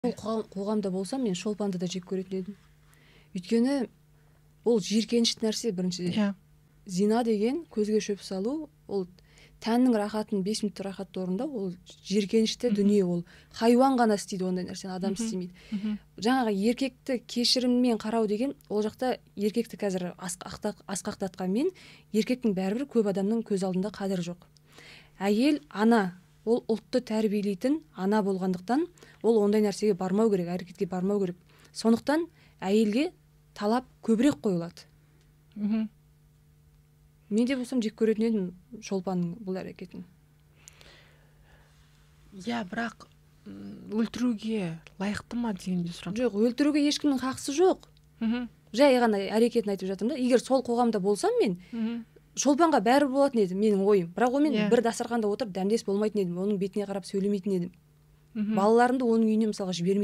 Қоғамда болсам мен шолпанды да жек көретін едім. Өйткені ол жиіркенішті нәрсе біріншіден. Зина деген көзге шөп салу, ол тәннің рахатын 5 минут рахатты орындау, ол жиіркенішті дүние, ол хайуан ғана істейді ондай нәрсені, адам істемейді. Жаңағы еркекті кешіріммен қарау деген, ол жақта еркекті қазір асқақтатқанмен, еркектің бәрібір көп адамның көз алдында қадірі жоқ. Әйел ана, ол ұлтты тәрбиелейтін ана болғандықтан, ол ондай нәрсеге бармау керек, әрекетке бармау керек. Сондықтан әйелге талап көбірек қойылады. Мен де болсам жек көретін едім Шолпанның бұл әрекетін. Бірақ өлтіруге лайықты ма дегенде сұрақ. Жоқ, өлтіруге ешкімнің хақысы жоқ. Жай ғана әрекетін айтып жатырмын да. Егер сол қоғамда болсам мен, Шолпанға бәрібір болатын еді, менің ойым. Бірақ онымен бір дастарханда отырып дәмдес болмайтын едім, оның бетіне қарап сөйлемейтін едім. Балаларымды оның үйіне мысалға жібермейтін